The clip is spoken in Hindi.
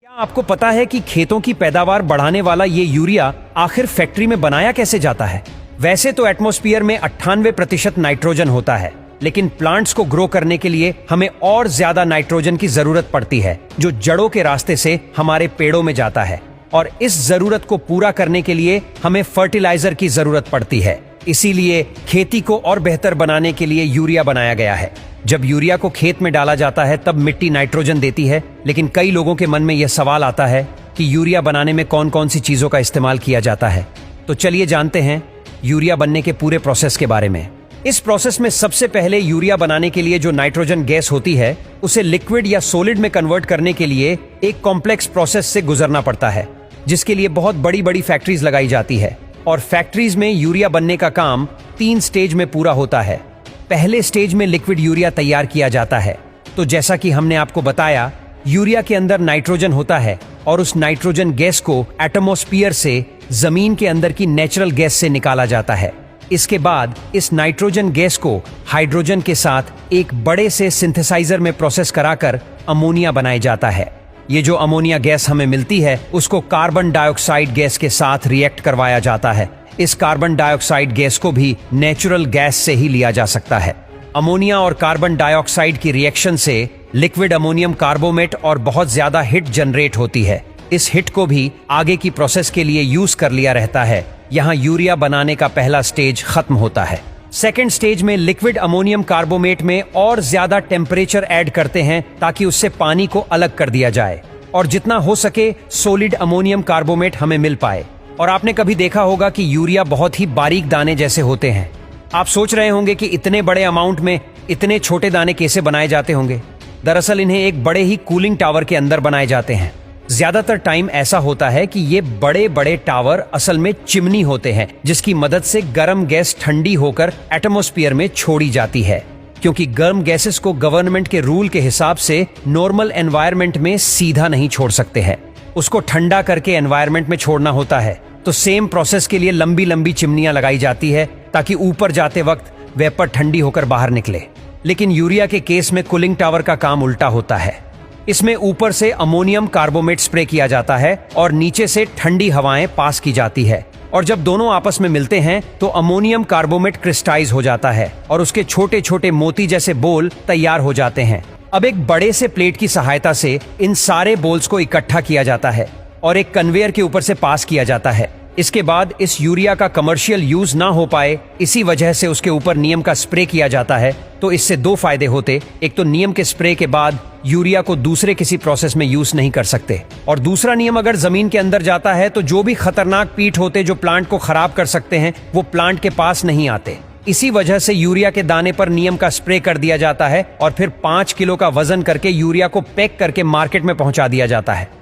क्या आपको पता है कि खेतों की पैदावार बढ़ाने वाला ये यूरिया आखिर फैक्ट्री में बनाया कैसे जाता है? वैसे तो एटमॉस्फेयर में 98% नाइट्रोजन होता है, लेकिन प्लांट्स को ग्रो करने के लिए हमें और ज्यादा नाइट्रोजन की जरूरत पड़ती है, जो जड़ों के रास्ते से हमारे पेड़ों में जाता है। और इस जरूरत को पूरा करने के लिए हमें फर्टिलाइजर की जरूरत पड़ती है। इसीलिए खेती को और बेहतर बनाने के लिए यूरिया बनाया गया है। जब यूरिया को खेत में डाला जाता है तब मिट्टी नाइट्रोजन देती है, लेकिन कई लोगों के मन में यह सवाल आता है कि यूरिया बनाने में कौन कौन सी चीजों का इस्तेमाल किया जाता है। तो चलिए जानते हैं यूरिया बनने के पूरे प्रोसेस के बारे में। इस प्रोसेस में सबसे पहले यूरिया बनाने के लिए जो नाइट्रोजन गैस होती है, उसे लिक्विड या सॉलिड में कन्वर्ट करने के लिए एक कॉम्प्लेक्स प्रोसेस से गुजरना पड़ता है, जिसके लिए बहुत बड़ी बड़ी फैक्ट्रीज लगाई जाती है। और फैक्ट्रीज में यूरिया बनने का काम 3 स्टेज में पूरा होता है। पहले स्टेज में लिक्विड यूरिया तैयार किया जाता है। तो जैसा कि हमने आपको बताया, यूरिया के अंदर नाइट्रोजन होता है और उस नाइट्रोजन गैस को एटमॉस्फेयर से जमीन के अंदर की नेचुरल गैस से निकाला जाता है। इसके बाद इस नाइट्रोजन गैस को हाइड्रोजन के साथ एक बड़े से सिंथेसाइजर में प्रोसेस कराकर अमोनिया बनाया जाता है। ये जो अमोनिया गैस हमें मिलती है, उसको कार्बन डाइऑक्साइड गैस के साथ रिएक्ट करवाया जाता है। इस कार्बन डाइऑक्साइड गैस को भी नेचुरल गैस से ही लिया जा सकता है। अमोनिया और कार्बन डाइऑक्साइड की रिएक्शन से लिक्विड अमोनियम कार्बोमेट और बहुत ज्यादा हिट जनरेट होती है। इस हिट को भी आगे की प्रोसेस के लिए यूज कर लिया रहता है। यहाँ यूरिया बनाने का पहला स्टेज खत्म होता है। सेकेंड स्टेज में लिक्विड अमोनियम कार्बोमेट में और ज्यादा टेम्परेचर ऐड करते हैं ताकि उससे पानी को अलग कर दिया जाए और जितना हो सके सॉलिड अमोनियम कार्बोमेट हमें मिल पाए। और आपने कभी देखा होगा कि यूरिया बहुत ही बारीक दाने जैसे होते हैं। आप सोच रहे होंगे कि इतने बड़े अमाउंट में इतने छोटे दाने कैसे बनाए जाते होंगे। दरअसल इन्हें एक बड़े ही कूलिंग टावर के अंदर बनाए जाते हैं। ज्यादातर टाइम ऐसा होता है कि ये बड़े बड़े टावर असल में चिमनी होते हैं, जिसकी मदद से गर्म गैस ठंडी होकर एटमॉस्फेयर में छोड़ी जाती है। क्योंकि गर्म गैसेस को गवर्नमेंट के रूल के हिसाब से नॉर्मल एनवायरनमेंट में सीधा नहीं छोड़ सकते हैं, उसको ठंडा करके एनवायरनमेंट में छोड़ना होता है। तो सेम प्रोसेस के लिए लंबी लंबी चिमनियां लगाई जाती है ताकि ऊपर जाते वक्त वेपर ठंडी होकर बाहर निकले। लेकिन यूरिया के केस में कूलिंग टावर का काम उल्टा होता है। इसमें ऊपर से अमोनियम कार्बोमेट स्प्रे किया जाता है और नीचे से ठंडी हवाएं पास की जाती है। और जब दोनों आपस में मिलते हैं तो अमोनियम कार्बोमेट क्रिस्टलाइज हो जाता है और उसके छोटे छोटे मोती जैसे बोल तैयार हो जाते हैं। अब एक बड़े से प्लेट की सहायता से इन सारे बोल्स को इकट्ठा किया जाता है और एक कन्वेयर के ऊपर से पास किया जाता है। इसके बाद इस यूरिया का कमर्शियल यूज ना हो पाए, इसी वजह से उसके ऊपर नीम का स्प्रे किया जाता है। तो इससे 2 फायदे होते। एक तो नीम के स्प्रे के बाद यूरिया को दूसरे किसी प्रोसेस में यूज नहीं कर सकते, और दूसरा नीम अगर जमीन के अंदर जाता है तो जो भी खतरनाक कीट होते जो प्लांट को खराब कर सकते हैं, वो प्लांट के पास नहीं आते। इसी वजह से यूरिया के दाने पर नीम का स्प्रे कर दिया जाता है और फिर 5 किलो का वजन करके यूरिया को पैक करके मार्केट में पहुंचा दिया जाता है।